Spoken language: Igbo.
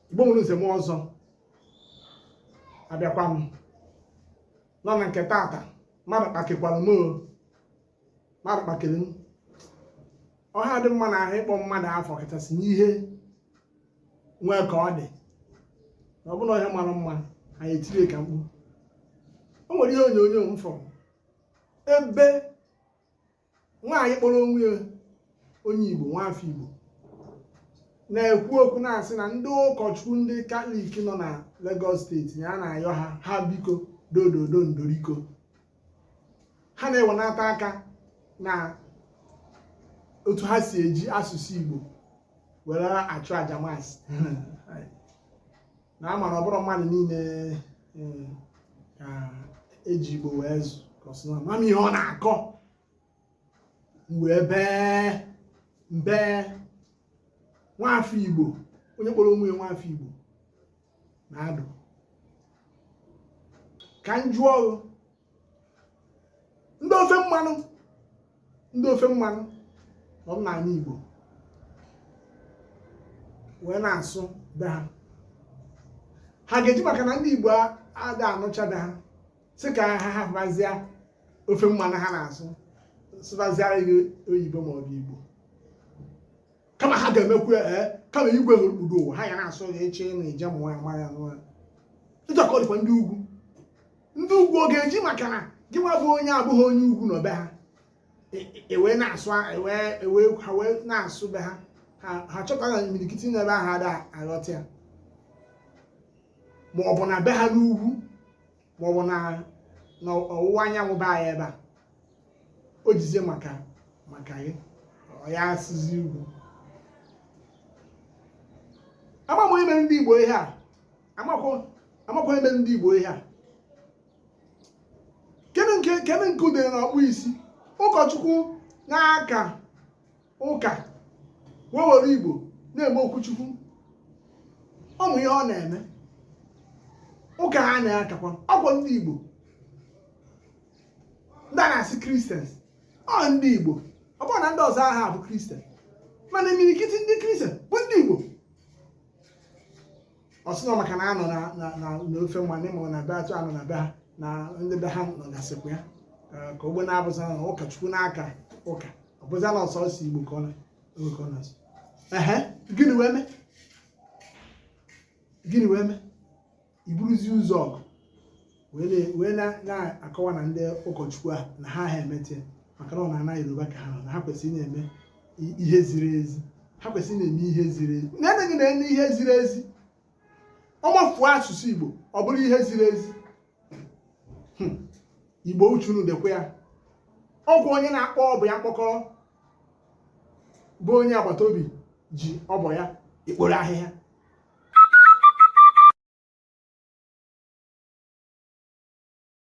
Igbo nwere nze m ọzọ abịakwa m nọ na nke tata mmadụ kpakekwara m mmadụ kpakere m ọha dị mma na ahụ ịkpọ mmadụ afọ kachasị n'ihe nwee ka ọ dị na ọ bụla ihe mara mma anyị etiri ka mkpu. O nwere ihe onyonyo m fọrọ ebe nwaanyị kpọrọ onwe ya onye Igbo nwafọ Igbo na-ekwu okwu na-asị na ndị ụkọchukwu ndị Katọlik nọ na Lagos steeti ya na-ayọ ha biko dododo ndoriko ha na-ewenata aka na otu ha si eji asụsụ Igbo were achụ aja maasị na ama na ọ bụrụ mmadụ niile ka eji Igbo wee zụ kọsịna mama ihe ọ na-akọ wee bee nwafọ Igbo onye kpọrọ onwe nwafọ Igbo na-adụ ka m jụọ ọrụ ndị ofe mmanụ nọ n'ala Igbo wee na-asụ be ha ga-eji maka na ndị Igbo ada anụcha be ha sị ka ha hapụzie ofe mmanụ ha na-asụ sụbazịara ihe oyibo ma ọ bụ Igbo kama ha ga-emekwu kama igwe hụrụ kpudo ụwa ha ya na-asụ ya eche na ije mmụọ ya mara ya n'ụwa ịchọkọ dịkwa ndị ugwu ọ ga-eji maka na gị nwa bụ onye abụghị onye ugwu nọ be ha ewee na-asụ be ha chọtara na imirikiti n'ebe ahụ ada aghọta ya ma ọ bụ na be ha n'ugwu ma ọ bụ na ọwụwa anyanwụ be anyị ebe a o jizie maka gị ọ ya asụzi ugwu. Amakwa ime ndị Igbo ihe a amakwa ime ndị Igbo ihe a kene nke udere na ọkpụ isi ụkọchukwu n'aka ụka wewere Igbo na-eme okwuchukwu ọmụ ihe ọ na-eme ụka ha na-akakwa ọkwọ ndị Igbo ndị a na-asị Christians ọ ndị Igbo ọ bụrụ na ndị ọzọ aha bụ Christian mana imirikiti ndị Christian bụ ndị Igbo ọsịnọ maka na anọ n'ofe mmanụ ịmụ na be atụ anọ na be ha na ndị be ha nọgasịkwa ya ka ogbe na-abụza na ụkọchukwu n'aka ụka ọ bụza na ọsọsọ Igbo ka ọ na-asụ gịnị wee mee iburuzi ụzọ ọgụ wee na-akọwa na ndị ụkọchukwu a na ha emete maka na ọ na-ana Yoruba ka ha nọ na ha kwesịrị na-eme ihe ziri ezi ha kwesịrị na-eme ihe ziri ezi na-enyeghị na-eme ihe ziri ezi ọmafuo asụsụ Igbo ọ bụrụ ihe ziri ezi Igbo uchunu dekwe ya ọgwụ onye na-akpọ ọbụ ya mkpọkọrọ bụ onye agbata obi ji ọbọ ya ikporo ahịhịa